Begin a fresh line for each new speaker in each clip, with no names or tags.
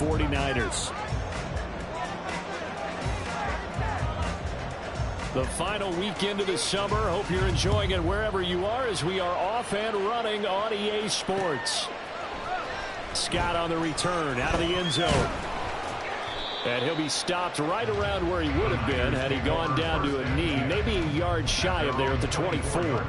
49ers. The final weekend of the summer. Hope you're enjoying it wherever you are as we are off and running on EA Sports. Scott on the return out of the end zone. And he'll be stopped right around where he would have been had he gone down to a knee. Maybe a yard shy of there at the 24.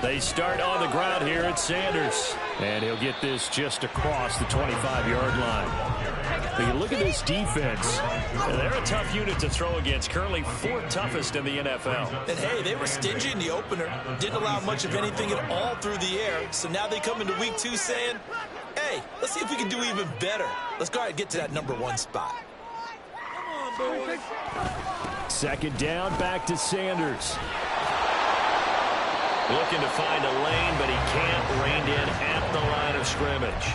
They start on the ground here at Sanders. And he'll get this just across the 25-yard line. But you look at this defense. They're a tough unit to throw against. Currently fourth toughest in the NFL.
And, hey, they were stingy in the opener. Didn't allow much of anything at all through the air. So now they come into week 2 saying, hey, let's see if we can do even better. Let's go ahead and get to that #1 spot. Come on, boys.
Second down, back to Sanders. Looking to find a lane, but he can't. Reined in at the line of scrimmage.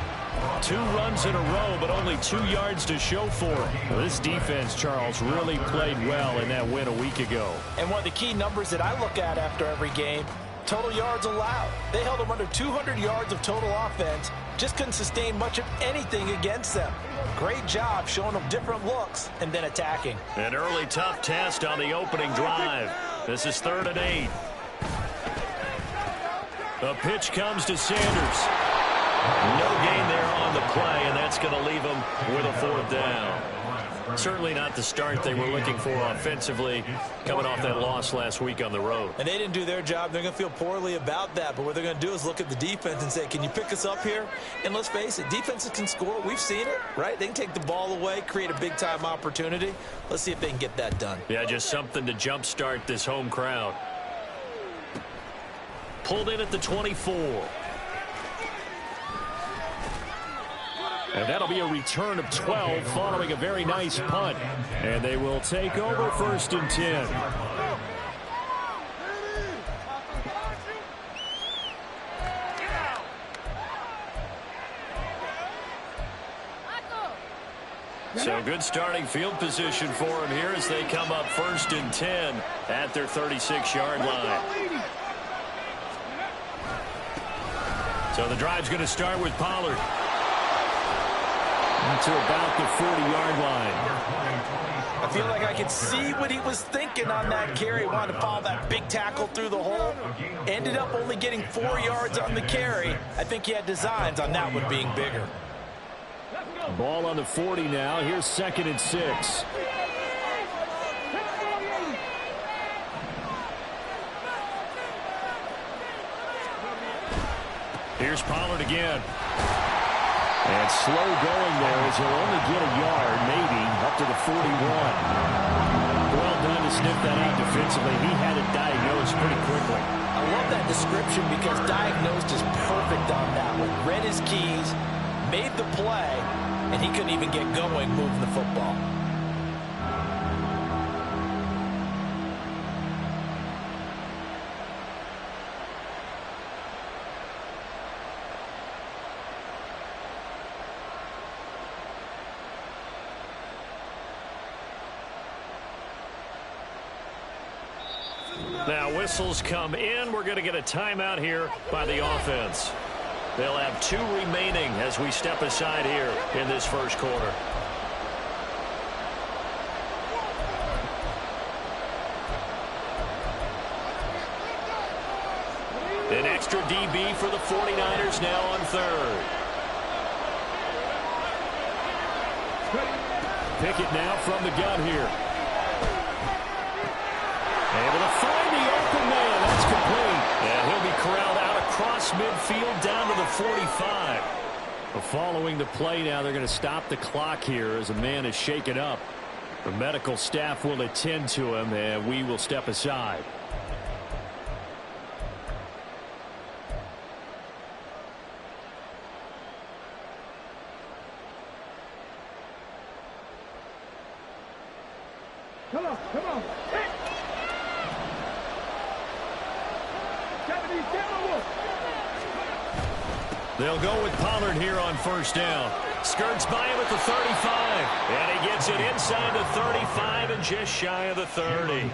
2 runs in a row, but only 2 yards to show for it. Well, this defense, Charles, really played well in that win a week ago.
And one of the key numbers that I look at after every game, total yards allowed. They held them under 200 yards of total offense. Just couldn't sustain much of anything against them. Great job showing them different looks and then attacking.
An early tough test on the opening drive. This is 3rd and 8. The pitch comes to Sanders. No gain there on the play, and that's going to leave him with a 4th down. Certainly not the start they were looking for offensively, coming off that loss last week on the road.
And they didn't do their job. They're going to feel poorly about that. But what they're going to do is look at the defense and say, can you pick us up here? And let's face it, defenses can score. We've seen it, right? They can take the ball away, create a big-time opportunity. Let's see if they can get that done.
Yeah, just something to jumpstart this home crowd. Pulled in at the 24. And that'll be a return of 12 following a very nice punt. And they will take over 1st and 10. So good starting field position for him here as they come up 1st and 10 at their 36-yard line. So the drive's going to start with Pollard. To about the 40-yard line.
I feel like I could see what he was thinking on that carry. Wanted to follow that big tackle through the hole. Ended up only getting 4 yards on the carry. I think he had designs on that one being bigger.
Ball on the 40 now. Here's 2nd and 6. Here's Pollard again. And slow going there as he'll only get a yard, maybe, up to the 41. Well done to sniff that out defensively. He had it diagnosed pretty quickly.
I love that description because diagnosed is perfect on that one. Read his keys, made the play, and he couldn't even get going moving the football.
Now whistles come in. We're going to get a timeout here by the offense. They'll have 2 remaining as we step aside here in this first quarter. An extra DB for the 49ers now on 3rd. Pickett now from the gun here. Able to find the open man. That's complete. And he'll be corralled out across midfield down to the 45. But following the play now, they're going to stop the clock here as a man is shaken up. The medical staff will attend to him, and we will step aside.
Come on, come on. Hit.
They'll go with Pollard here on first down. Skirts by him at the 35. And he gets it inside the 35 and just shy of the 30.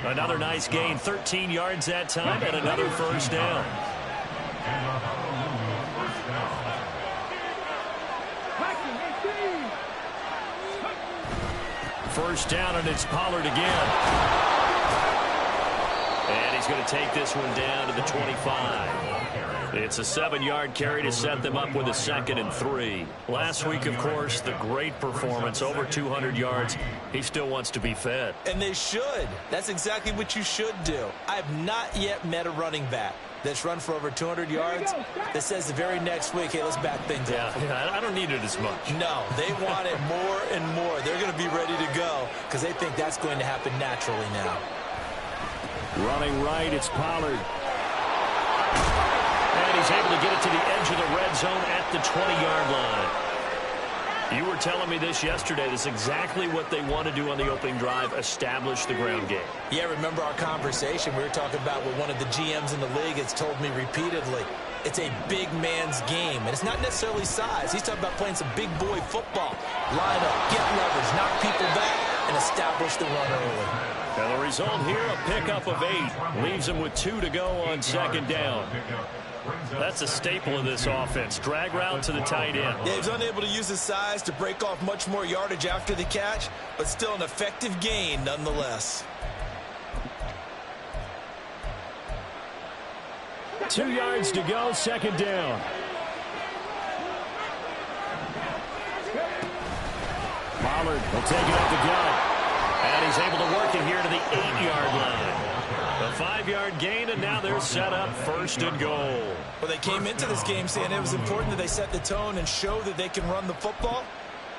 Another nice gain, 13 yards that time, and another first down. First down, and it's Pollard again. And he's going to take this one down to the 25. It's a 7-yard carry to set them up with a 2nd and 3. Last week, of course, the great performance, over 200 yards. He still wants to be fed.
And they should. That's exactly what you should do. I have not yet met a running back that's run for over 200 yards that says the very next week, hey, let's back things up.
Yeah, I don't need it as much.
No, they want it more and more. They're going to be ready to go because they think that's going to happen naturally now.
Running right, it's Pollard. And he's able to get it to the edge of the red zone at the 20-yard line. You were telling me this yesterday. This is exactly what they want to do on the opening drive, establish the ground game.
Yeah, remember our conversation? We were talking about what one of the GMs in the league has told me repeatedly. It's a big man's game, and it's not necessarily size. He's talking about playing some big boy football. Line up, get leverage, knock people back, and establish the run early.
Now the result here, a pickup of 8. Leaves them with 2 to go on 2nd down. That's a staple of this offense. Drag route to the tight end.
Yeah, he's unable to use his size to break off much more yardage after the catch, but still an effective gain nonetheless.
2 yards to go, 2nd down. Pollard will take it up the gut. And he's able to work it here to the 8-yard line. A 5-yard gain, and now they're set up 1st and goal.
Well, they came into this game saying it was important that they set the tone and show that they can run the football.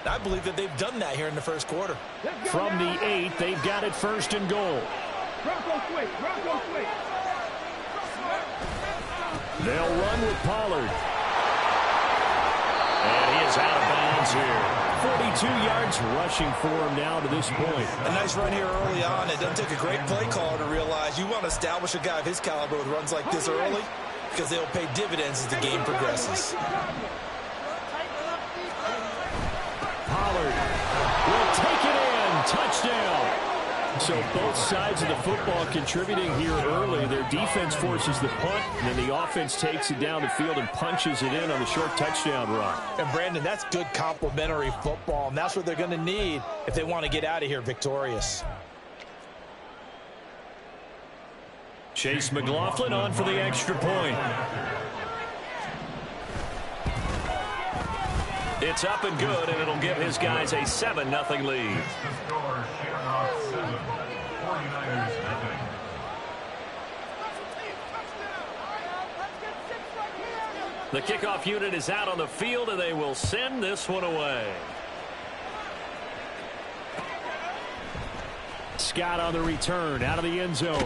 I believe that they've done that here in the first quarter.
From the 8, they've got it 1st and goal. They'll run with Pollard. And he is out of bounds here. 42 yards rushing for him now to this point.
A nice run here early on. It doesn't take a great play caller to realize you want to establish a guy of his caliber with runs like this early because they'll pay dividends as the game progresses.
Pollard will take it in. Touchdown. So both sides of the football contributing here early. Their defense forces the punt, and then the offense takes it down the field and punches it in on the short touchdown run.
And, Brandon, that's good complementary football, and that's what they're going to need if they want to get out of here victorious.
Chase McLaughlin on for the extra point. It's up and good, and it'll give his guys a 7-0 lead. The kickoff unit is out on the field, and they will send this one away. Scott on the return, out of the end zone.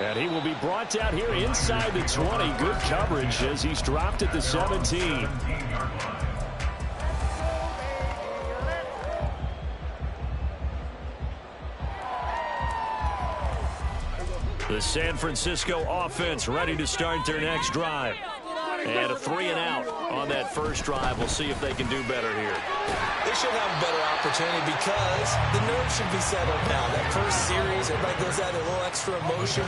And he will be brought down here inside the 20. Good coverage as he's dropped at the 17. The San Francisco offense ready to start their next drive. And a 3-and-out on that first drive. We'll see if they can do better here.
They should have a better opportunity because the nerves should be settled now. That first series, everybody goes out with a little extra emotion.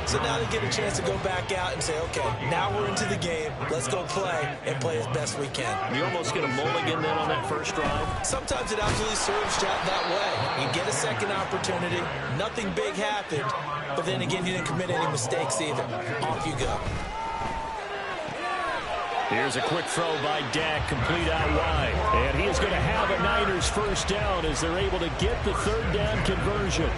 So now they get a chance to go back out and say, okay, now we're into the game. Let's go play and play as best we can.
You almost get a mulligan then on that first drive?
Sometimes it absolutely serves that way. You get a second opportunity. Nothing big happened. But then again, you didn't commit any mistakes either. Off you go.
Here's a quick throw by Dak, complete out wide. And he is going to have a Niners first down as they're able to get the 3rd down conversion.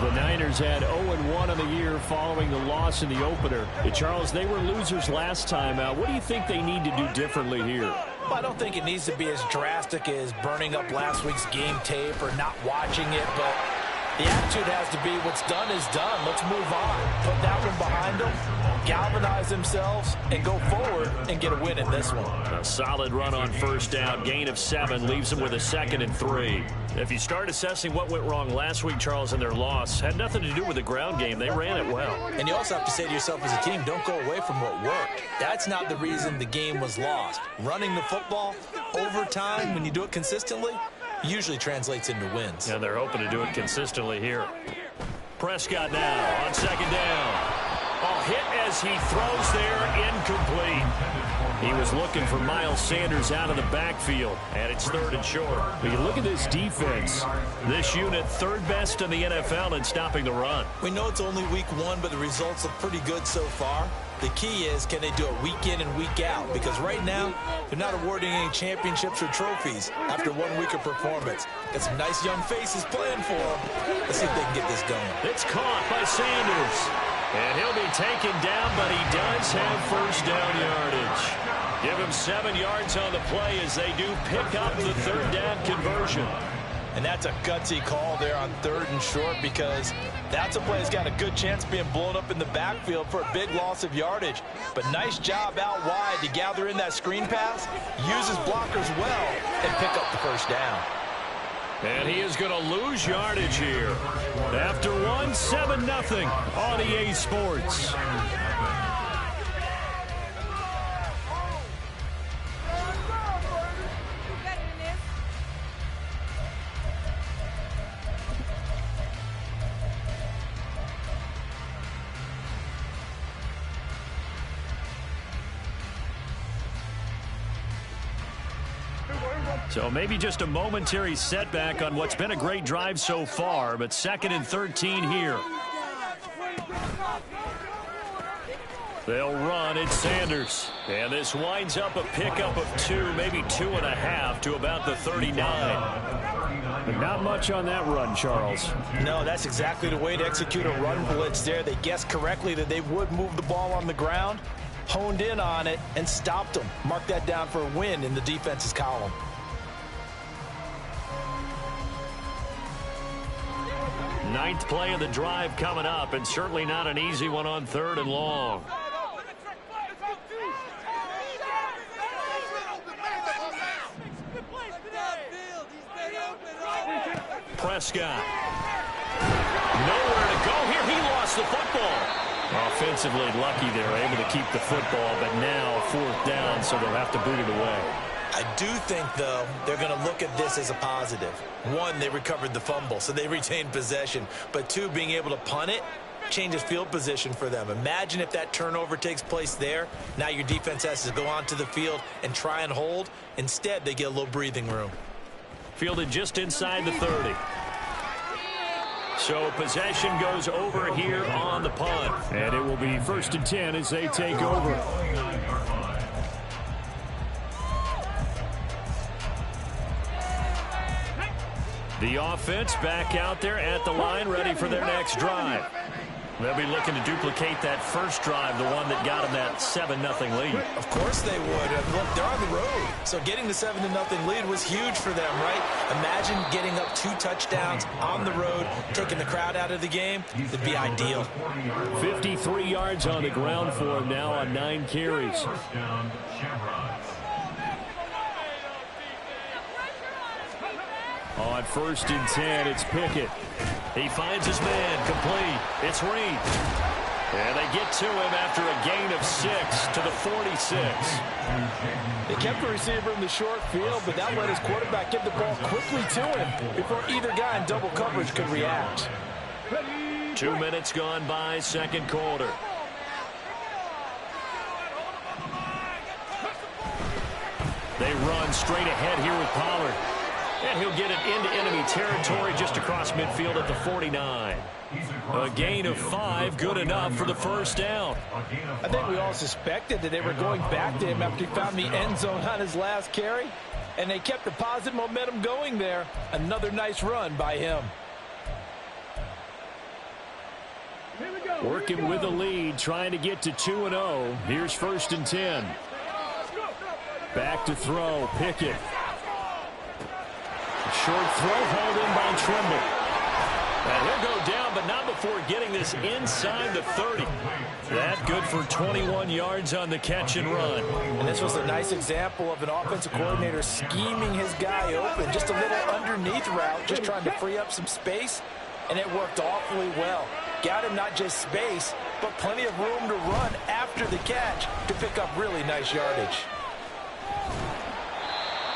The Niners had 0-1 on the year following the loss in the opener. And Charles, they were losers last time out. What do you think they need to do differently here?
Well, I don't think it needs to be as drastic as burning up last week's game tape or not watching it, but the attitude has to be what's done is done. Let's move on. Put that one behind them galvanize themselves and go forward and get a win in this one.
A solid run on first down. Gain of 7 leaves them with a 2nd and 3. If you start assessing what went wrong last week, Charles, in their loss, had nothing to do with the ground game. They ran it well.
And you also have to say to yourself as a team, don't go away from what worked. That's not the reason the game was lost. Running the football over time, when you do it consistently, usually translates into wins.
And they're hoping to do it consistently here. Prescott now on 2nd down. Oh, hit as he throws there, incomplete. He was looking for Miles Sanders out of the backfield, and it's 3rd and short. When you look at this defense, this unit 3rd best in the NFL in stopping the run.
We know it's only week 1, but the results look pretty good so far. The key is, can they do it week in and week out? Because right now, they're not awarding any championships or trophies after 1 week of performance. Got some nice young faces playing for them. Let's see if they can get this going.
It's caught by Sanders. And he'll be taken down, but he does have first down yardage. Give him 7 yards on the play as they do pick up the 3rd down conversion.
And that's a gutsy call there on 3rd and short, because that's a play that's got a good chance of being blown up in the backfield for a big loss of yardage. But nice job out wide to gather in that screen pass, use his blockers well, and pick up the first down.
And he is going to lose yardage here. After 1, 7-0 on EA Sports. So maybe just a momentary setback on what's been a great drive so far, but 2nd and 13 here. They'll run. It's Sanders. And this winds up a pickup of 2, maybe 2.5 to about the 39. But not much on that run, Charles.
No, that's exactly the way to execute a run blitz there. They guessed correctly that they would move the ball on the ground, honed in on it, and stopped them. Mark that down for a win in the defense's column.
Ninth play of the drive coming up, and certainly not an easy one on 3rd and long. Prescott. Nowhere to go here. He lost the football. Offensively lucky they're able to keep the football, but now 4th down, so they'll have to boot it away.
I do think, though, they're going to look at this as a positive. 1, they recovered the fumble, so they retained possession. But 2, being able to punt it changes field position for them. Imagine if that turnover takes place there. Now your defense has to go onto the field and try and hold. Instead, they get a little breathing room.
Fielded just inside the 30. So possession goes over here on the punt. And it will be 1st and 10 as they take over. The offense back out there at the line, ready for their next drive. They'll be looking to duplicate that first drive, the one that got them that 7-0 lead.
Of course they would. Look, they're on the road. So getting the 7-0 lead was huge for them, right? Imagine getting up 2 touchdowns on the road, taking the crowd out of the game. It'd be ideal.
53 yards on the ground for him now on 9 carries. On 1st and 10, it's Pickett. He finds his man, complete. It's Reed. And they get to him after a gain of 6 to the 46.
They kept the receiver in the short field, but that let his quarterback get the ball quickly to him before either guy in double coverage could react.
2 minutes gone by, 2nd quarter. They run straight ahead here with Pollard. And he'll get it into enemy territory just across midfield at the 49. A gain of 5, good enough for the first down.
I think we all suspected that they were going back to him after he found the end zone on his last carry. And they kept the positive momentum going there. Another nice run by him.
Working with a lead, trying to get to 2-0. Here's 1st and 10. Back to throw, Pickett. Short throw hauled in by Trimble. And he'll go down, but not before getting this inside the 30. That good for 21 yards on the catch and run.
And this was a nice example of an offensive coordinator scheming his guy open. Just a little underneath route, just trying to free up some space, and it worked awfully well. Got him not just space, but plenty of room to run after the catch to pick up really nice yardage.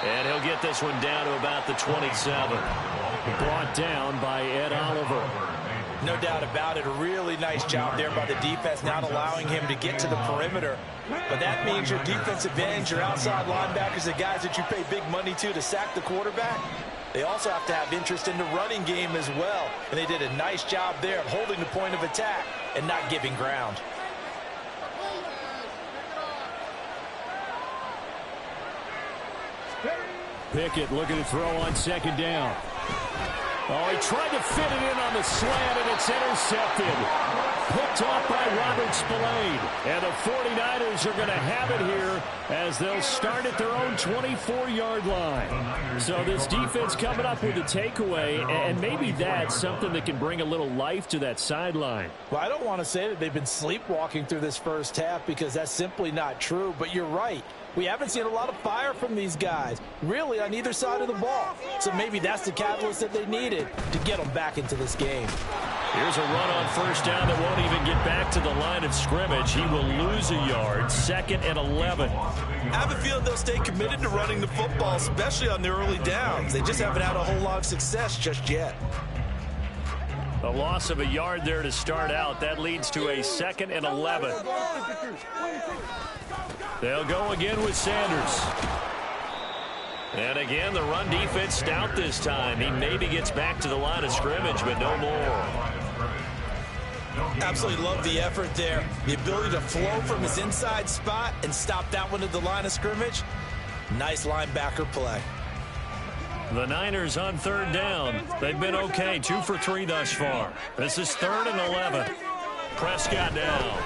And he'll get this one down to about the 27. Brought down by Ed Oliver.
No doubt about it. A really nice job there by the defense, not allowing him to get to the perimeter. But that means your defensive ends, your outside linebackers, the guys that you pay big money to sack the quarterback, they also have to have interest in the running game as well. And they did a nice job there of holding the point of attack and not giving ground.
Pickett looking to throw on second down. Oh, he tried to fit it in on the slant, and it's intercepted. Picked off by Robert Spillane. And the 49ers are going to have it here as they'll start at their own 24-yard line. So this defense coming up with a takeaway, and maybe that's something that can bring a little life to that sideline.
Well, I don't want to say that they've been sleepwalking through this first half because that's simply not true, but you're right. We haven't seen a lot of fire from these guys, really, on either side of the ball. So maybe that's the catalyst that they needed to get them back into this game.
Here's a run on first down that won't even get back to the line of scrimmage. He will lose a yard, 2nd and 11.
I have a feeling they'll stay committed to running the football, especially on their early downs. They just haven't had a whole lot of success just yet.
A loss of a yard there to start out. That leads to a 2nd and 11. They'll go again with Sanders. And again, the run defense stout this time. He maybe gets back to the line of scrimmage, but no more.
Absolutely love the effort there. The ability to flow from his inside spot and stop that one at the line of scrimmage. Nice linebacker play.
The Niners on third down. They've been okay, 2 for 3 thus far. This is 3rd and 11. Prescott down.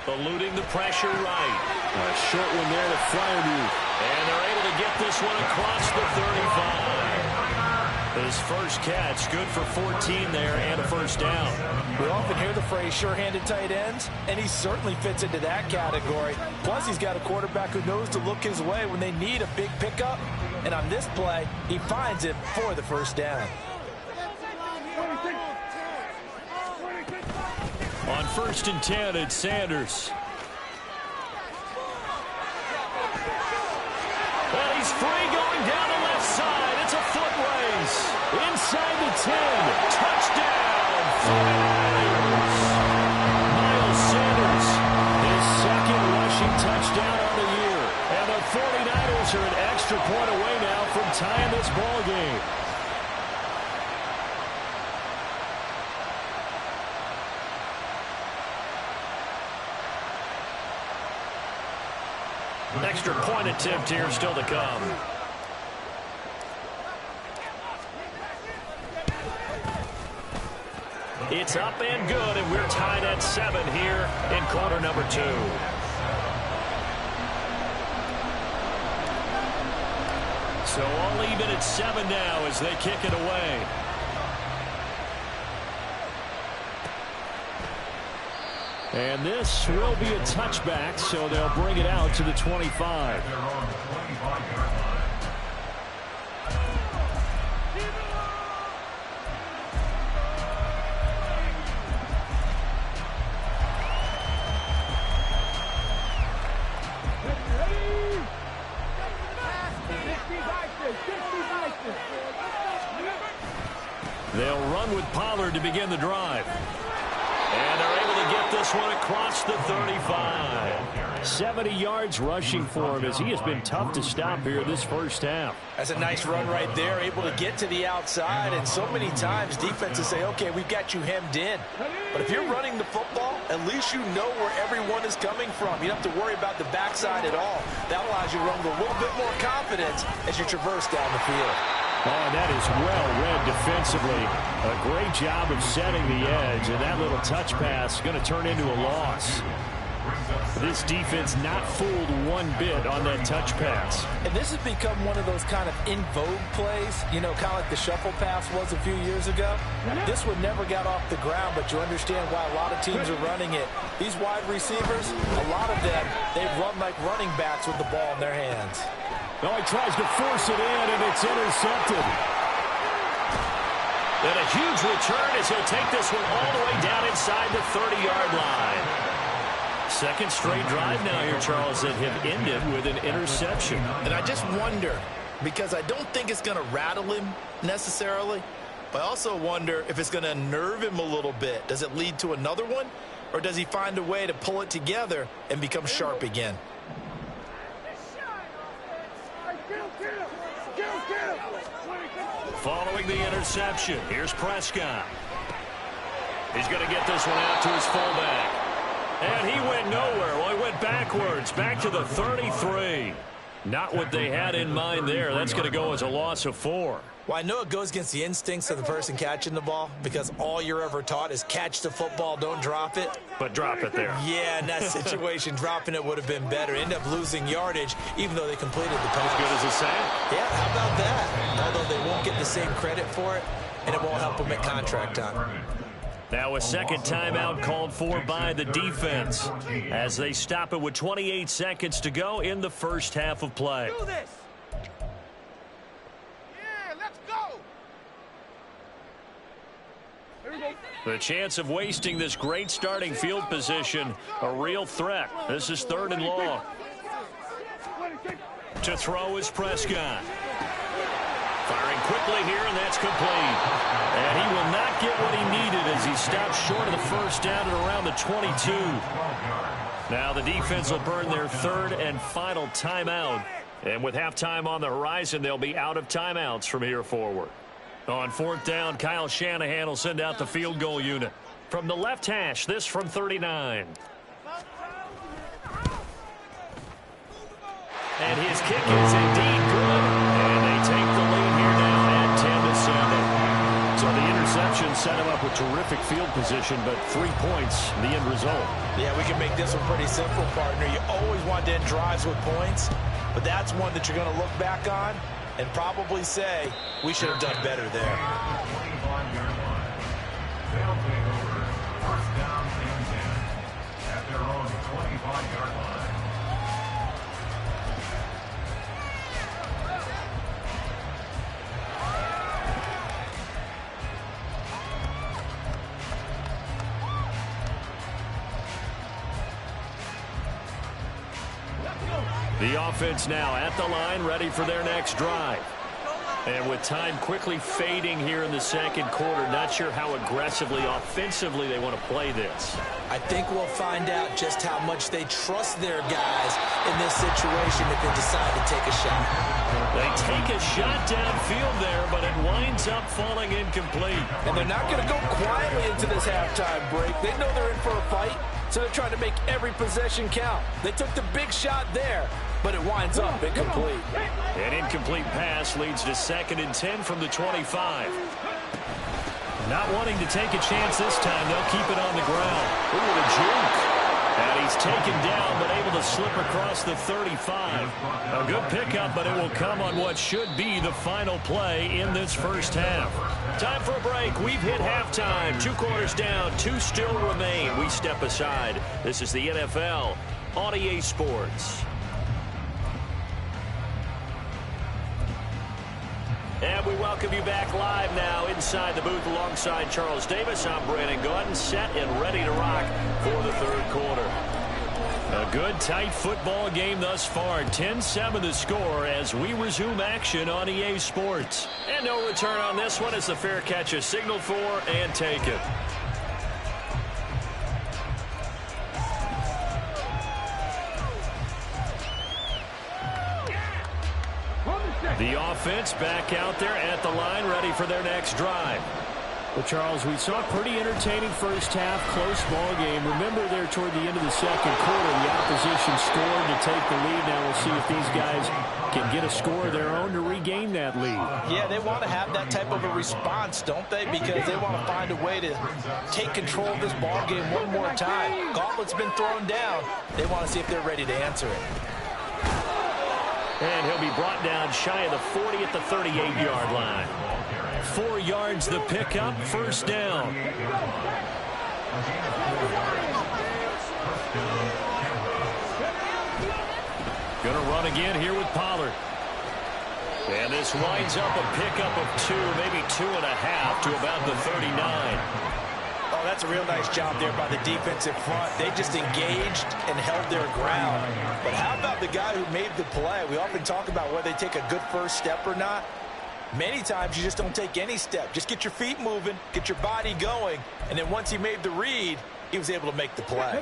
Eluding the pressure right. A short one there to Freiermuth. And they're able to get this one across the 35. His first catch, good for 14 there and a first down.
We often hear the phrase sure-handed tight ends, and he certainly fits into that category. Plus, he's got a quarterback who knows to look his way when they need a big pickup. And on this play, he finds it for the first down.
On 1st and 10, it's Sanders. Well, he's free going down the left side. It's a foot race. Inside the 10. Touchdown, 49ers. Miles Sanders, his 2nd rushing touchdown on the year. And the 49ers are an extra point away now from tying this ball game. Extra point attempt here still to come. It's up and good, and we're tied at 7 here in quarter number 2. So all even at 7 now as they kick it away. And this will be a touchback, so they'll bring it out to the 25. They'll run with Pollard to begin the drive. And they're able to get this one across the 35. 70 yards rushing for him as he has been tough to stop here this first half.
That's a nice run right there, able to get to the outside. And so many times defenses say, okay, we've got you hemmed in. But if you're running the football, at least you know where everyone is coming from. You don't have to worry about the backside at all. That allows you to run with a little bit more confidence as you traverse down the field.
Oh, and that is well read defensively. A great job of setting the edge, and that little touch pass is going to turn into a loss. This defense not fooled one bit on that touch pass.
And this has become one of those kind of in vogue plays, you know, kind of like the shuffle pass was a few years ago. This one never got off the ground, but you understand why a lot of teams are running it. These wide receivers, a lot of them, they run like running backs with the ball in their hands.
Oh, he tries to force it in, and it's intercepted. And a huge return as he'll take this one all the way down inside the 30-yard line. Second straight drive now here, Charles, that have ended with an interception.
And I just wonder, because I don't think it's going to rattle him necessarily, but I also wonder if it's going to unnerve him a little bit. Does it lead to another one, or does he find a way to pull it together and become sharp again?
Following the interception, here's Prescott. He's going to get this one out to his fullback. And he went nowhere. Well, he went backwards, back to the 33. Not what they had in mind there. That's going to go as a loss of 4.
Well, I know it goes against the instincts of the person catching the ball because all you're ever taught is catch the football, don't drop it.
But drop it there.
Yeah, in that situation, dropping it would have been better. End up losing yardage, even though they completed the pass.
As good as a saying.
Yeah, how about that? Although they won't get the same credit for it, and it won't help them at contract time.
Now a second timeout called for by the defense as they stop it with 28 seconds to go in the first half of play.
Do this. Yeah, let's go. Here we go.
The chance of wasting this great starting field position, a real threat. This is 3rd and long. To throw is Prescott. Firing quickly here, and that's complete. And he will not get what he needed as he stops short of the first down at around the 22. Now the defense will burn their 3rd and final timeout. And with halftime on the horizon, they'll be out of timeouts from here forward. On 4th down, Kyle Shanahan will send out the field goal unit. From the left hash, this from 39. And his kick is indeed good. And they take the lead here now at 10-7. So the interception set him up with terrific field position, but 3 points, the end result.
Yeah, we can make this one pretty simple, partner. You always want to end drives with points, but that's one that you're going to look back on and probably say, we should have done better there.
They'll take over. First down and 10 at their own 25-yard line.
The offense now at the line, ready for their next drive. And with time quickly fading here in the second quarter, not sure how aggressively, offensively they want to play this.
I think we'll find out just how much they trust their guys in this situation if they decide to take a shot.
They take a shot downfield there, but it winds up falling incomplete.
And they're not going to go quietly into this halftime break. They know they're in for a fight, so they're trying to make every possession count. They took the big shot there, but it winds up incomplete.
An incomplete pass leads to 2nd and 10 from the 25. Not wanting to take a chance this time, they'll keep it on the ground. Ooh, the juke. And he's taken down, but able to slip across the 35. A good pickup, but it will come on what should be the final play in this first half. Time for a break. We've hit halftime. 2 quarters down, 2 still remain. We step aside. This is the NFL on EA Sports. And we welcome you back live now inside the booth alongside Charles Davis. I'm Brandon Gordon, set and ready to rock for the 3rd quarter. A good, tight football game thus far. 10-7 the score as we resume action on EA Sports. And no return on this one as the fair catch is signaled for and taken. The offense back out there at the line, ready for their next drive. Well, Charles, we saw a pretty entertaining first half, close ball game. Remember there toward the end of the second quarter, the opposition scored to take the lead. Now we'll see if these guys can get a score of their own to regain that lead.
Yeah, they want to have that type of a response, don't they? Because they want to find a way to take control of this ball game one more time. Gauntlet's been thrown down. They want to see if they're ready to answer it.
And he'll be brought down shy of the 40 at the 38-yard line. 4 yards the pickup, first down. Going to run again here with Pollard. And this winds up a pickup of 2, maybe 2.5 to about the 39.
Oh, that's a real nice job there by the defensive front. They just engaged and held their ground. But how about the guy who made the play? We often talk about whether they take a good first step or not. Many times you just don't take any step. Just get your feet moving, get your body going, and then once he made the read, he was able to make the play.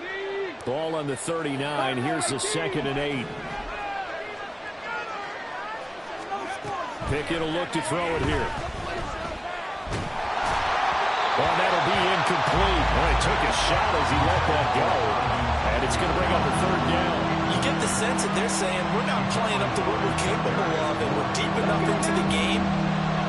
Ball on the 39. Here's the 2nd and 8. Pickett will look to throw it here. Well, that'll be incomplete. Well, he took a shot as he let that go. And it's going to bring up a 3rd down.
You get the sense that they're saying we're not playing up to what we're capable of, and we're deep enough into the game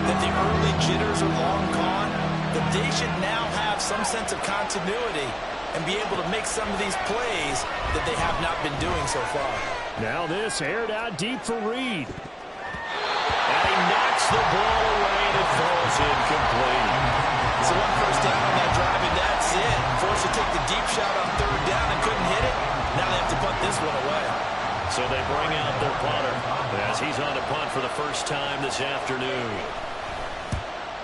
that the early jitters are long gone, that they should now have some sense of continuity and be able to make some of these plays that they have not been doing so far.
Now this aired out deep for Reed. And he knocks the ball away, and it falls incomplete.
So 1 first down on that drive, and that's it. Forced to take the deep shot on 3rd down and couldn't hit it. Now they have to punt this one away.
So they bring out their punter as he's on to punt for the first time this afternoon.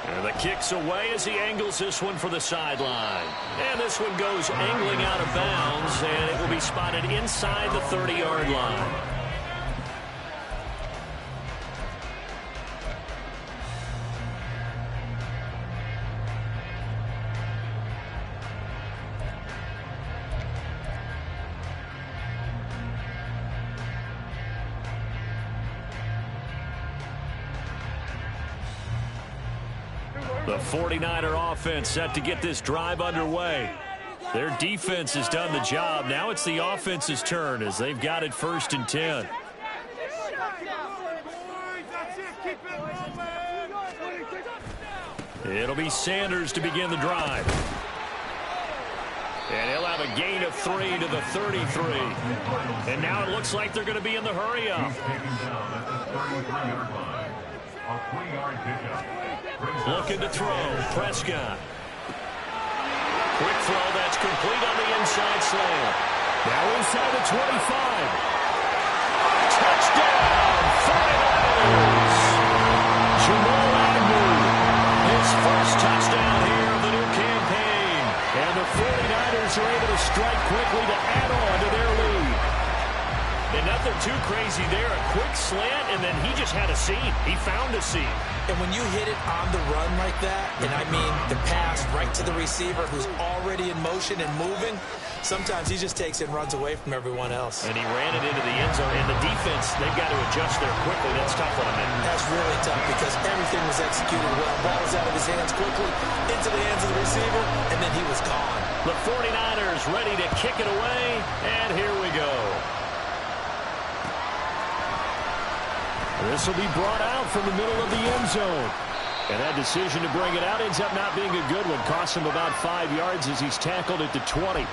And the kick's away as he angles this one for the sideline. And this one goes angling out of bounds, and it will be spotted inside the 30-yard line. The 49er offense set to get this drive underway. Their defense has done the job. Now it's the offense's turn as they've got it 1st and 10. It'll be Sanders to begin the drive. And he'll have a gain of 3 to the 33. And now it looks like they're going to be in the hurry-up. Looking to throw. Prescott. Quick throw that's complete on the inside slant. Now inside the 25. Touchdown, 49ers. Jamal Agnew. His first touchdown here of the new campaign. And the 49ers are able to strike quickly to add on to their lead. And nothing too crazy there. A quick slant, and then he just had a seam. He found a seam.
And when you hit it on the run like that, and I mean the pass right to the receiver who's already in motion and moving, sometimes he just takes it and runs away from everyone else.
And he ran it into the end zone. And the defense, they've got to adjust there quickly. That's tough on him.
That's really tough because everything was executed well. Ball was out of his hands quickly, into the hands of the receiver, and then he was gone.
The 49ers ready to kick it away, and here we go. This will be brought out from the middle of the end zone. And that decision to bring it out ends up not being a good one. Costs him about 5 yards as he's tackled at the 20.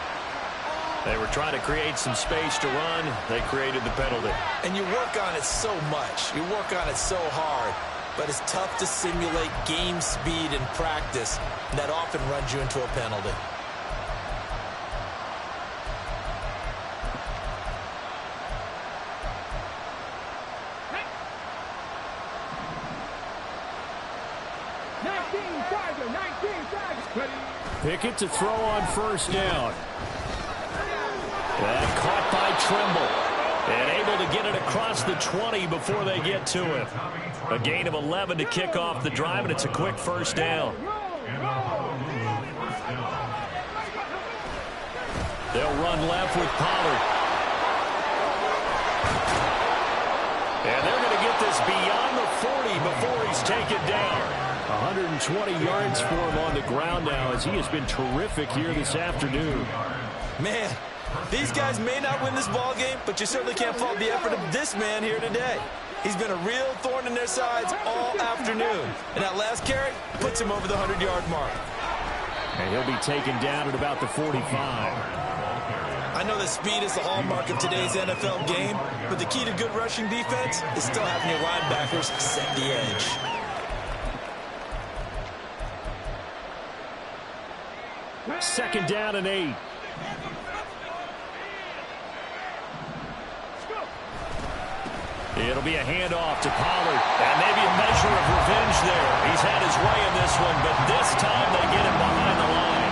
They were trying to create some space to run. They created the penalty.
And you work on it so much. You work on it so hard. But it's tough to simulate game speed in practice. And that often runs you into a penalty.
Pickett to throw on 1st down. And caught by Trimble. And able to get it across the 20 before they get to him. A gain of 11 to kick off the drive, and it's a quick 1st down. They'll run left with Pollard. And they're going to get this beyond the 40 before he's taken down. 120 yards for him on the ground now as he has been terrific here this afternoon.
Man, these guys may not win this ball game, but you certainly can't fault the effort of this man here today. He's been a real thorn in their sides all afternoon. And that last carry puts him over the 100-yard mark.
And he'll be taken down at about the 45.
I know that speed is the hallmark of today's NFL game, but the key to good rushing defense is still having your linebackers set the edge.
Second down and 8. It'll be a handoff to Pollard. And maybe a measure of revenge there. He's had his way in this one, but this time they get him behind the line.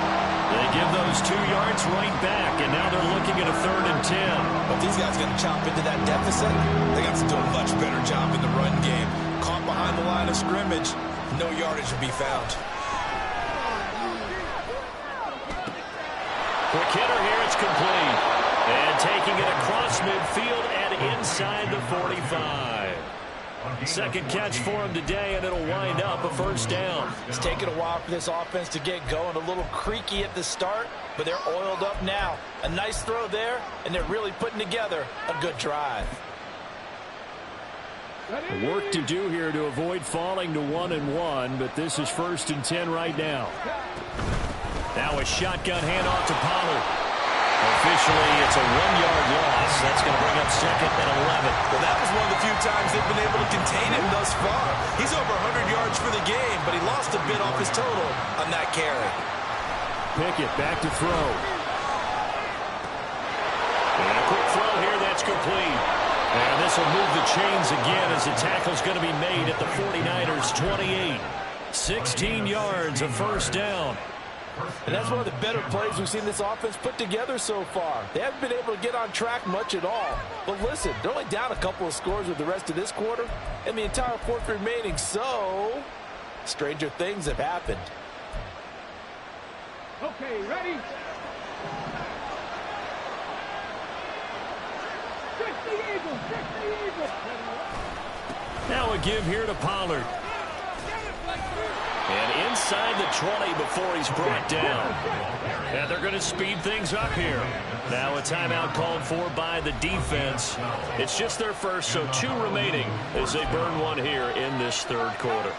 They give those 2 yards right back, and now they're looking at a 3rd and 10.
But these guys going to chop into that deficit? They got to do a much better job in the run game. Caught behind the line of scrimmage, no yardage to be found.
Quick hitter here, it's complete. And taking it across midfield and inside the 45. Second catch for him today, and it'll wind up a 1st down.
It's taken a while for this offense to get going. A little creaky at the start, but they're oiled up now. A nice throw there, and they're really putting together a good drive.
Work to do here to avoid falling to 1-1, but this is 1st and 10 right now. Now a shotgun handoff to Pollard. Officially, it's a 1-yard loss. That's going to bring up 2nd and 11.
Well, that was one of the few times they've been able to contain him thus far. He's over 100 yards for the game, but he lost a bit off his total on that carry.
Pickett back to throw. And a quick throw here, that's complete. And this will move the chains again as the tackle's going to be made at the 49ers 28. 16 yards, a 1st down.
And that's one of the better plays we've seen this offense put together so far. They haven't been able to get on track much at all. But listen, they're only down a couple of scores with the rest of this quarter and the entire 4th remaining, so stranger things have happened.
Okay, ready? Check the eagle, check the eagle.
Now a give here to Pollard. And inside the 20 before he's brought down. And they're going to speed things up here. Now a timeout called for by the defense. It's just their first, so 2 remaining as they burn one here in this 3rd quarter.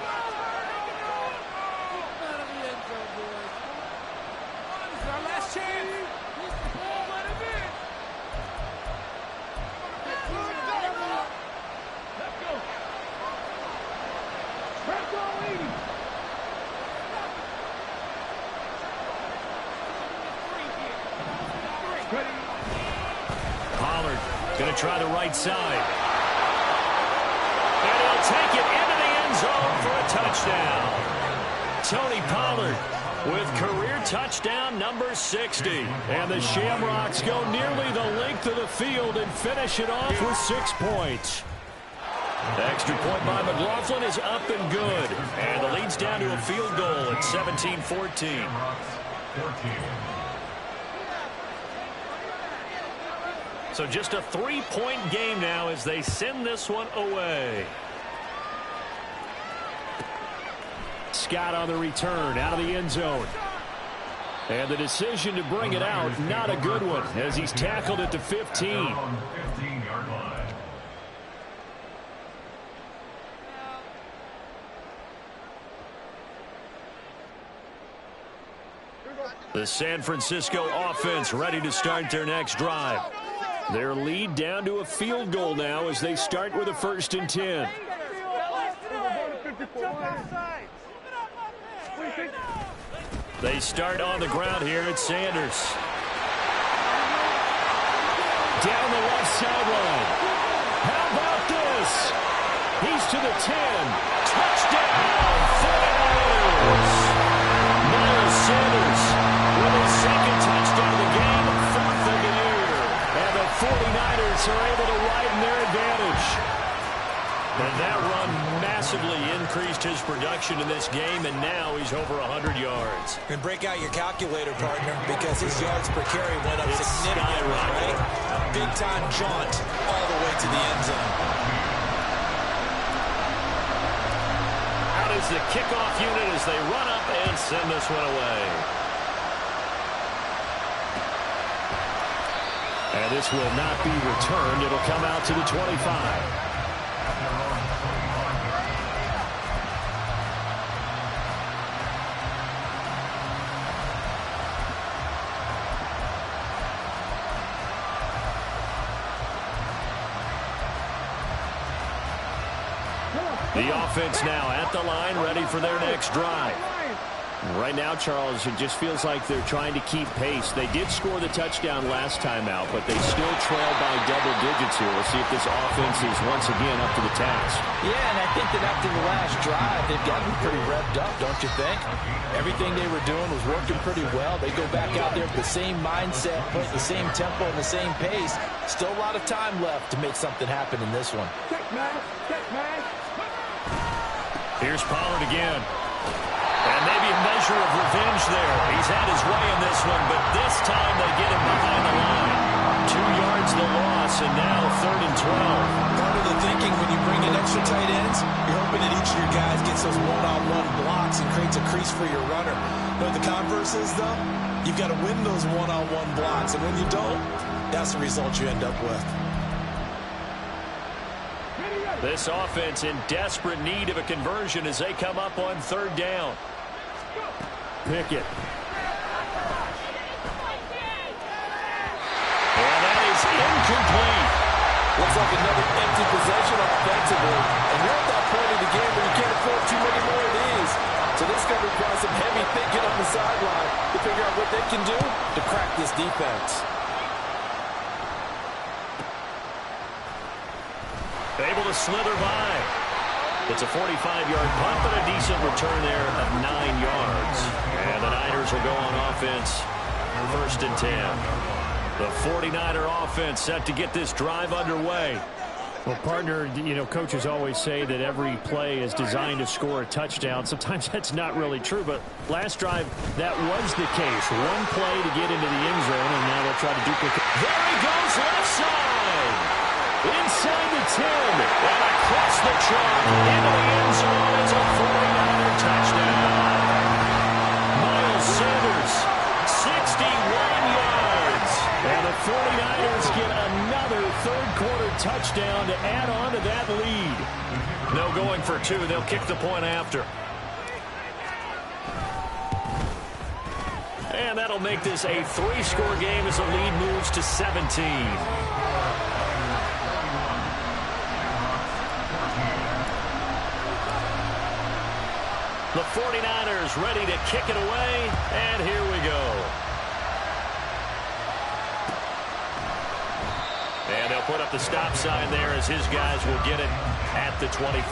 Pollard going to try the right side. And he'll take it into the end zone for a touchdown. Tony Pollard with career touchdown number 60. And the Shamrocks go nearly the length of the field and finish it off with 6 points. The extra point by McLaughlin is up and good. And the lead's down to a field goal at 17-14. So just a 3-point game now as they send this one away. Scott on the return out of the end zone. And the decision to bring it out, not a good one, as he's tackled at the 15.
15-yard line.
The San Francisco offense ready to start their next drive. Their lead down to a field goal now as they start with a 1st and 10. They start on the ground here at Sanders. Down the left sideline. How about this? He's to the 10. Touchdown, 49ers. Miles Sanders with his 2nd touchdown of the game, 4th of the year. And the 49ers are able to widen their advantage. And that run massively increased his production in this game, and now he's over 100 yards.
And break out your calculator, partner, because his yards per carry went up significantly, right? Big-time jaunt all the way to the end zone.
Out is is the kickoff unit as they run up and send this one away. And this will not be returned. It'll come out to the 25. The offense now at the line, ready for their next drive. Right now, Charles, it just feels like they're trying to keep pace. They did score the touchdown last time out, but they still trail by double digits here. We'll see if this offense is once again up to the task.
Yeah, and I think that after the last drive, they've gotten pretty revved up, don't you think? Everything they were doing was working pretty well. They go back out there with the same mindset, put the same tempo and the same pace. Still a lot of time left to make something happen in this one.
Check match, check match.
Here's Pollard again. And maybe a measure of revenge there. He's had his way in this one, but this time they get him behind the line. 2 yards the loss, and now 3rd and 12.
Part of the thinking when you bring in extra tight ends, you're hoping that each of your guys gets those one-on-one blocks and creates a crease for your runner. You know what the converse is, though? You've got to win those one-on-one blocks, and when you don't, that's the result you end up with.
This offense in desperate need of a conversion as they come up on 3rd down. Pickett. And that is incomplete.
Looks like another empty possession offensively. And you're at that point of the game where you can't afford too many more of these. So this is going to require some heavy thinking on the sideline to figure out what they can do to crack this defense.
Able to slither by. It's a 45-yard punt, but a decent return there of 9 yards. And the Niners will go on offense, 1st and 10. The 49er offense set to get this drive underway. Well, partner, you know, coaches always say that every play is designed to score a touchdown. Sometimes that's not really true, but last drive, that was the case. One play to get into the end zone, and now they'll try to duplicate. There he goes, left side. Inside the 10, and across the chalk, into the end zone. It's a 49er touchdown. Miles Sanders, 61 yards. And the 49ers get another 3rd quarter touchdown to add on to that lead. No going for 2. They'll kick the point after. And that'll make this a 3-score game as the lead moves to 17. The 49ers ready to kick it away, and here we go. And they'll put up the stop sign there as his guys will get it at the 25.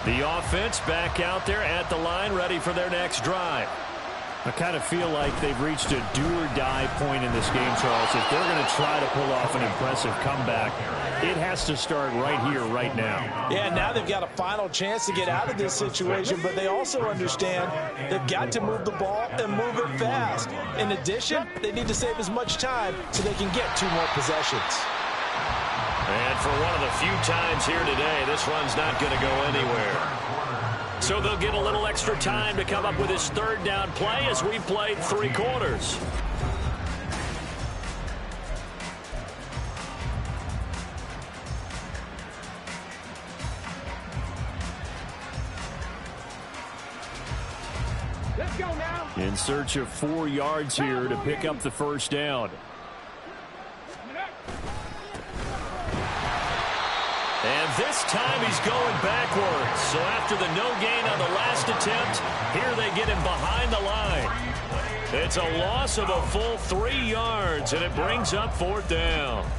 The offense back out there at the line, ready for their next drive. I kind of feel like they've reached a do-or-die point in this game, Charles. If they're going to try to pull off an impressive comeback, it has to start right here, right now.
Yeah, now they've got a final chance to get out of this situation, but they also understand they've got to move the ball and move it fast. In addition, they need to save as much time so they can get 2 more possessions.
And for one of the few times here today, this run's not going to go anywhere. So they'll get a little extra time to come up with his 3rd down play as we played 3 quarters.
Let's go now.
In search of 4 yards here to pick up the 1st down. And this time he's going backwards. So after the no gain on the last attempt, here they get him behind the line. It's a loss of a full 3 yards, and it brings up 4th down.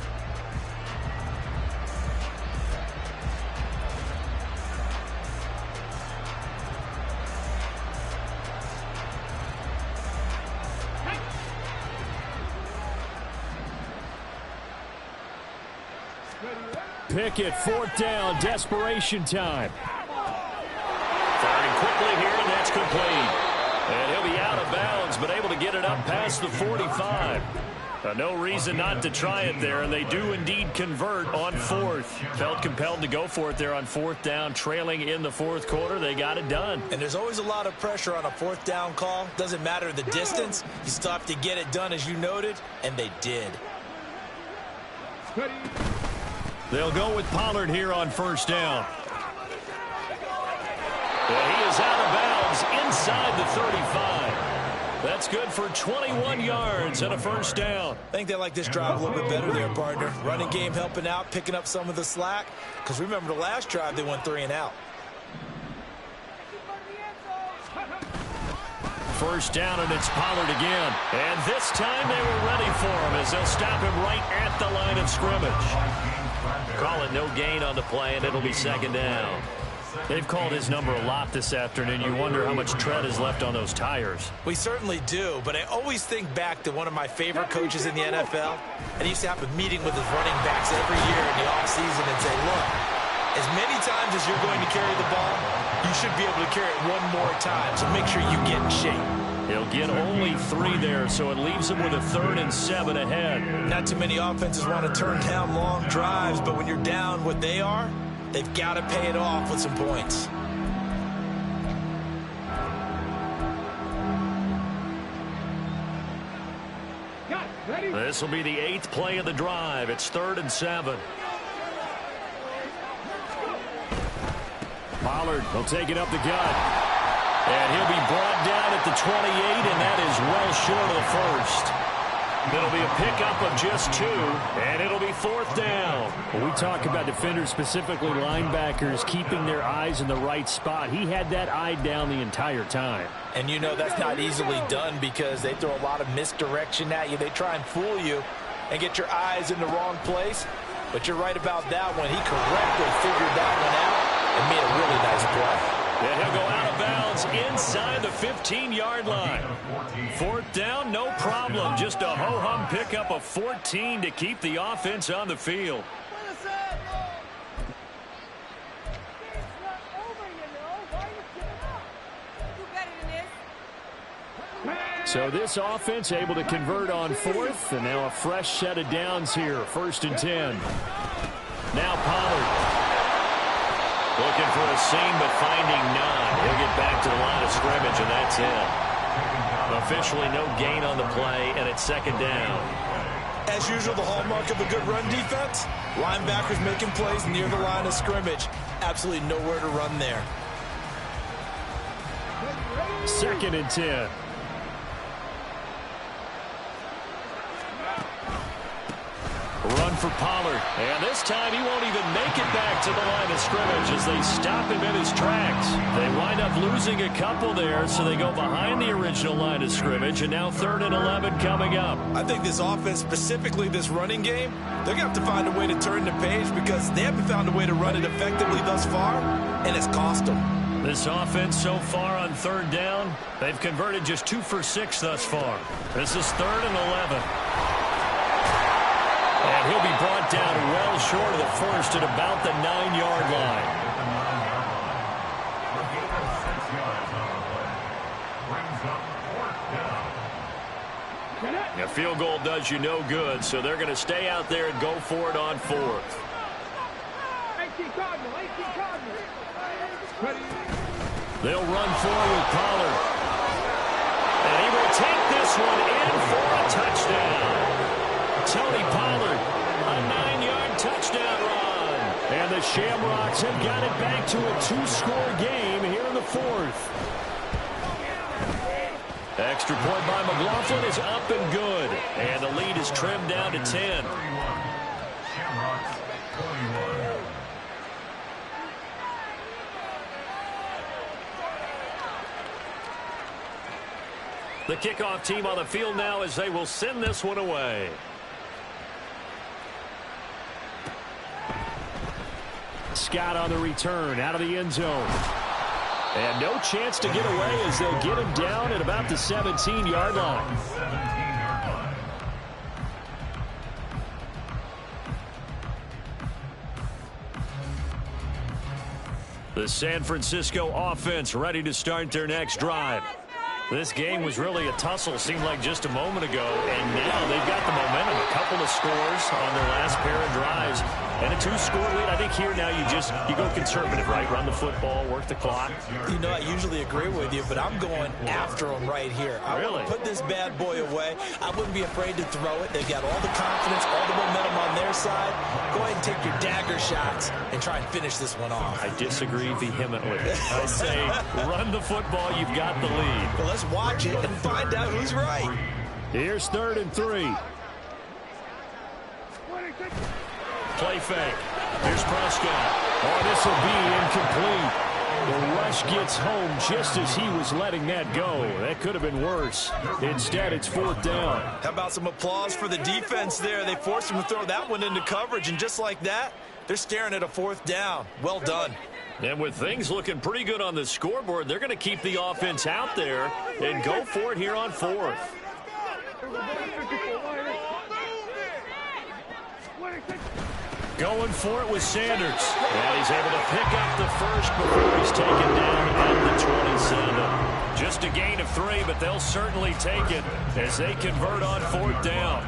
Pickett, 4th down, desperation time. Firing quickly here, and that's complete. And he'll be out of bounds. get it up past the 45. No reason not to try it there, and they do indeed convert on fourth. Felt compelled to go for it there on fourth down, trailing in the fourth quarter. They got it done.
And there's always a lot of pressure on a fourth down call. Doesn't matter the distance. You still have to get it done, as you noted, and they did.
They'll go with Pollard here on first down. And he is out of bounds inside the 35. That's good for 21 yards and a first down.
I think they like this drive a little bit better there, partner. Running game helping out, picking up some of the slack. Because remember the last drive, they went 3 and out.
First down, and it's Pollard again. And this time they were ready for him as they'll stop him right at the line of scrimmage. Call it no gain on the play, and it'll be second down. They've called his number a lot this afternoon. You wonder how much tread is left on those tires.
We certainly do, but I always think back to one of my favorite coaches in the NFL, and he used to have a meeting with his running backs every year in the offseason and say, look, as many times as you're going to carry the ball, you should be able to carry it one more time, so make sure you get in shape.
He'll get only 3 there, so it leaves him with a 3rd and 7 ahead.
Not too many offenses want to turn down long drives, but when you're down what they are, they've got to pay it off with some points.
This will be the 8th play of the drive. It's 3rd and 7. Pollard will take it up the gut. And he'll be brought down at the 28, and that is well short of the first. It'll be a pickup of just 2, and it'll be 4th down. When we talk about defenders, specifically linebackers, keeping their eyes in the right spot, he had that eye down the entire time.
And you know that's not easily done because they throw a lot of misdirection at you. They try and fool you and get your eyes in the wrong place. But you're right about that one. He correctly figured that one out and made a really nice play.
And he'll go out of bounds inside the 15-yard line. 4th down, no problem. Just a ho-hum pickup of 14 to keep the offense on the field. So this offense able to convert on 4th, and now a fresh set of downs here. 1st and 10. Now Pollard. Looking for a seam, but finding none. He'll get back to the line of scrimmage, and that's it. Officially no gain on the play, and it's 2nd down.
As usual, the hallmark of a good run defense, linebackers making plays near the line of scrimmage. Absolutely nowhere to run there.
2nd and 10. Run for Pollard, and this time he won't even make it back to the line of scrimmage as they stop him in his tracks. They wind up losing a couple there, so they go behind the original line of scrimmage, and now 3rd and 11 coming up.
I think this offense, specifically this running game, they're going to have to find a way to turn the page because they haven't found a way to run it effectively thus far, and it's cost them.
This offense so far on 3rd down, they've converted just 2 for 6 thus far. This is 3rd and 11. And he'll be brought down well short of the first at about the 9-yard line. A field goal does you no good, so they're going to stay out there and go for it on 4th. They'll run forward with Pollard. And he will take this one in for a touchdown. Tony Pollard, a 9-yard touchdown run. And the Shamrocks have got it back to a 2-score game here in the 4th. Extra point by McLaughlin is up and good. And the lead is trimmed down to 10.
Shamrocks 21.
The kickoff team on the field now as they will send this one away. Scott on the return out of the end zone. And no chance to get away as they'll get him down at about the 17-yard line. The San Francisco offense ready to start their next drive. This game was really a tussle, seemed like just a moment ago, and now they've got the momentum. A couple of scores on their last pair of drives, and a 2-score lead. I think here now you go conservative, right? Run the football, work the clock.
You know, I usually agree with you, but I'm going after them right here. I want to put this bad boy away. I wouldn't be afraid to throw it. They've got all the confidence, all the momentum on their side. Go ahead and take your dagger shots and try and finish this one off.
I disagree vehemently. I say run the football. You've got the lead.
Well, let's watch it and find out who's right.
Here's 3rd and 3. Play fake. Here's Prescott. Oh, this will be incomplete. The rush gets home just as he was letting that go. That could have been worse. Instead, it's 4th down.
How about some applause for the defense there? They forced him to throw that one into coverage, and just like that, they're staring at a 4th down. Well done.
And with things looking pretty good on the scoreboard, they're going to keep the offense out there and go for it here on 4th. Going for it with Sanders. And he's able to pick up the first before he's taken down at the 27. Just a gain of 3, but they'll certainly take it as they convert on 4th down.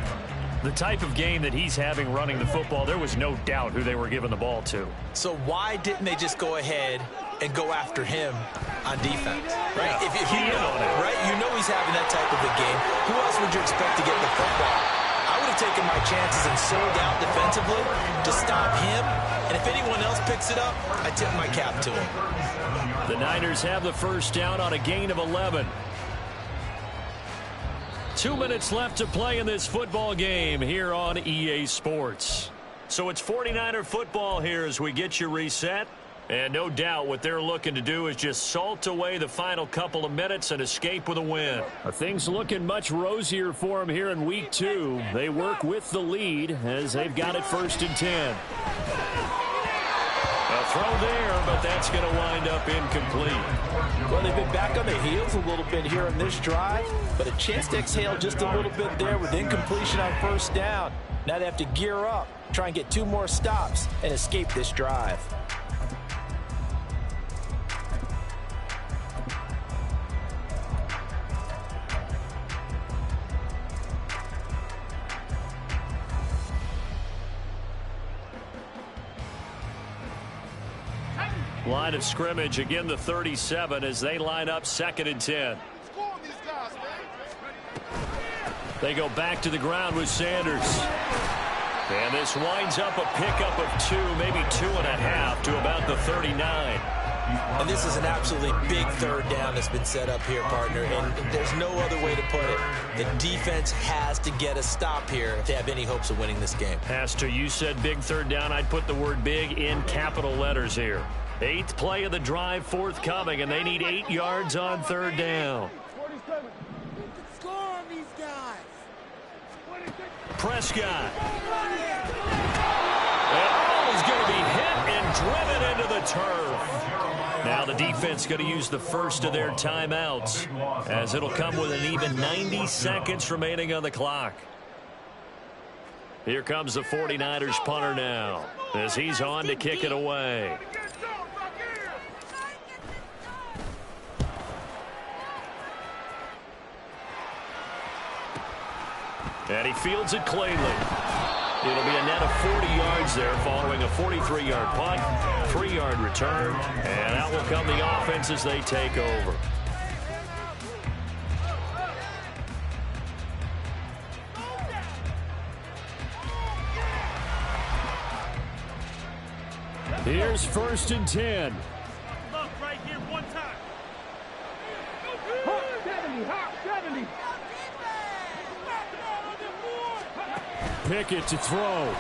The type of game that he's having running the football, there was no doubt who they were giving the ball to.
So why didn't they just go ahead and go after him on defense? Right?
Yeah,
if you know, right? You know he's having that type of a game. Who else would you expect to get the football? I would have taken my chances and sold out defensively to stop him. And if anyone else picks it up, I tip my cap to him.
The Niners have the first down on a gain of 11. 2 minutes left to play in this football game here on EA Sports. So it's 49er football here as we get you reset. And no doubt what they're looking to do is just salt away the final couple of minutes and escape with a win. Things looking much rosier for them here in week 2. They work with the lead as they've got it 1st and 10. A throw there, but that's going to wind up incomplete.
Well, they've been back on their heels a little bit here on this drive, but a chance to exhale just a little bit there with incompletion on 1st down. Now they have to gear up, try and get 2 more stops, and escape this drive.
Line of scrimmage, again the 37 as they line up 2nd and 10. They go back to the ground with Sanders. And this winds up a pickup of 2, maybe 2.5 to about the 39.
And this is an absolutely big 3rd down that's been set up here, partner. And there's no other way to put it. The defense has to get a stop here if they have any hopes of winning this game.
Pastor, you said big 3rd down. I'd put the word big in capital letters here. 8th play of the drive forthcoming, and they need 8 yards on 3rd down.
Score on these guys.
Prescott. And all is going to be hit and driven into the turf. Now the defense going to use the first of their timeouts as it'll come with an even 90 seconds remaining on the clock. Here comes the 49ers punter now as he's on to kick it away. And he fields it cleanly. It'll be a net of 40 yards there following a 43-yard punt, 3-yard return, and out will come the offense as they take over. Here's 1st and 10.
Look right here one time. 70, hot 70.
Pickett to throw.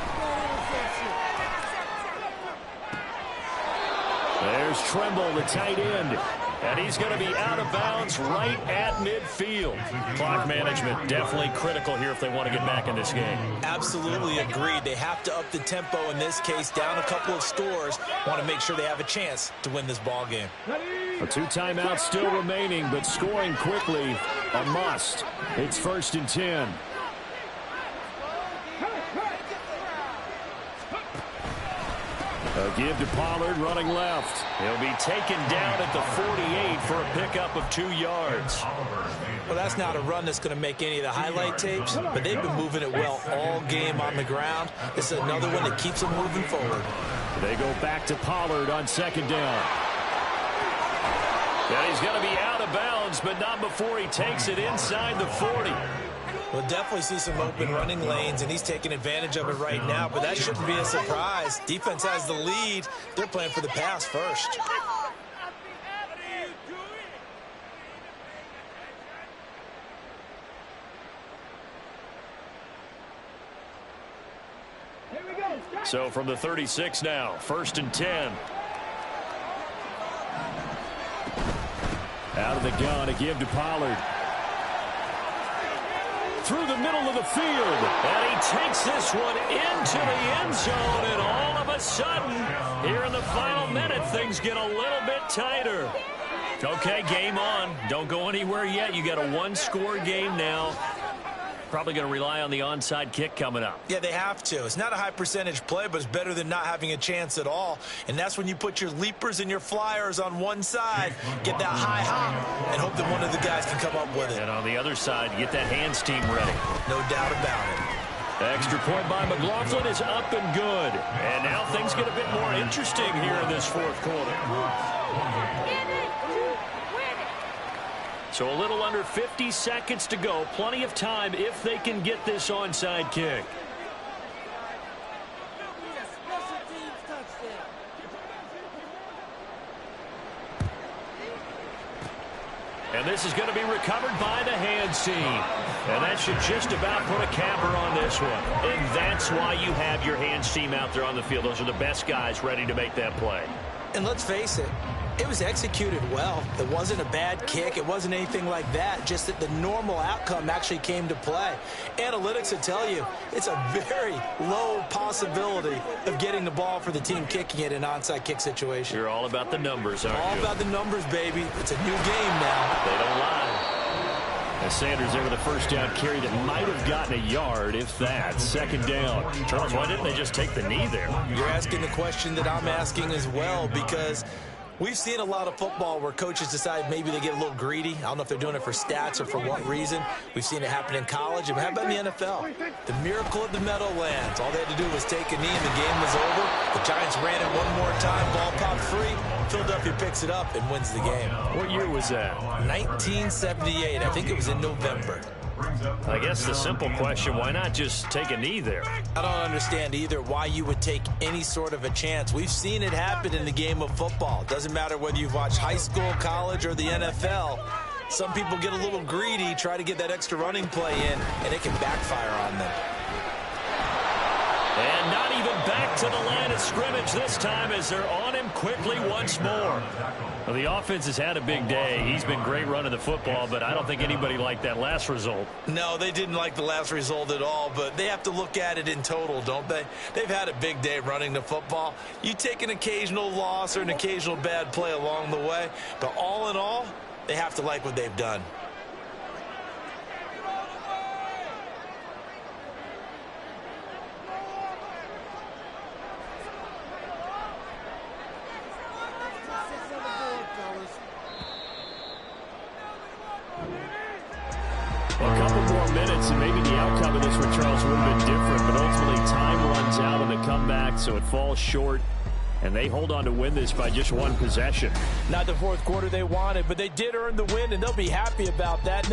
There's Tremble, the tight end. And he's going to be out of bounds right at midfield. Clock management definitely critical here if they want to get back in this game.
Absolutely agreed. They have to up the tempo in this case, down a couple of scores. Want to make sure they have a chance to win this ball game.
2 timeouts still remaining, but scoring quickly a must. It's 1st and 10. A Give to Pollard running left. He'll be taken down at the 48 for a pickup of 2 yards.
Well, that's not a run that's going to make any of the highlight tapes, but they've been moving it well all game on the ground. This is another one that keeps them moving forward.
They go back to Pollard on 2nd down. And he's going to be out of bounds, but not before he takes it inside the 40.
We'll definitely see some open running lanes, and he's taking advantage of it right now, but that shouldn't be a surprise. Defense has the lead. They're playing for the pass first.
So from the 36 now, 1st and 10. Out of the gun, a give to Pollard. Through the middle of the field. And he takes this one into the end zone. And all of a sudden, here in the final minute, things get a little bit tighter. Okay, game on. Don't go anywhere yet. You got a 1-score game now. Probably going to rely on the onside kick coming up.
Yeah, they have to. It's not a high percentage play, but it's better than not having a chance at all. And that's when you put your leapers and your flyers on one side, get that high hop, and hope that one of the guys can come up with it.
And on the other side, get that hands team ready.
No doubt about it.
Extra point by McLaughlin is up and good. And now things get a bit more interesting here in this 4th quarter. So a little under 50 seconds to go. Plenty of time if they can get this onside kick. And this is going to be recovered by the hands team. And that should just about put a capper on this one. And that's why you have your hands team out there on the field. Those are the best guys ready to make that play.
And let's face it, it was executed well. It wasn't a bad kick. It wasn't anything like that. Just that the normal outcome actually came to play. Analytics will tell you it's a very low possibility of getting the ball for the team kicking it in an onside kick situation.
You're all about the numbers, aren't you?
All about the numbers, baby. It's a new game now.
They don't lie. As Sanders there with a 1st down carry that might have gotten a yard, if that. 2nd down. Charles, why didn't they just take the knee there?
You're asking the question that I'm asking as well, because we've seen a lot of football where coaches decide maybe they get a little greedy. I don't know if they're doing it for stats or for what reason. We've seen it happen in college. And how about in the NFL? The miracle of the Meadowlands. All they had to do was take a knee and the game was over. The Giants ran it one more time. Ball popped free. Philadelphia picks it up and wins the game.
What year was that?
1978. I think it was in November.
I guess the simple question, why not just take a knee there?
I don't understand either why you would take any sort of a chance. We've seen it happen in the game of football. It doesn't matter whether you've watched high school, college, or the NFL. Some people get a little greedy, try to get that extra running play in, and it can backfire on them.
And not even back to the line of scrimmage this time as they're on him quickly once more. Well, the offense has had a big day. He's been great running the football, but I don't think anybody liked that last result.
No, they didn't like the last result at all, but they have to look at it in total, don't they? They've had a big day running the football. You take an occasional loss or an occasional bad play along the way, but all in all, they have to like what they've done.
A couple more minutes, and maybe the outcome of this one, Charles, would have been different. But ultimately, time runs out on the comeback, so it falls short. And they hold on to win this by just 1 possession.
Not the 4th quarter they wanted, but they did earn the win, and they'll be happy about that. And they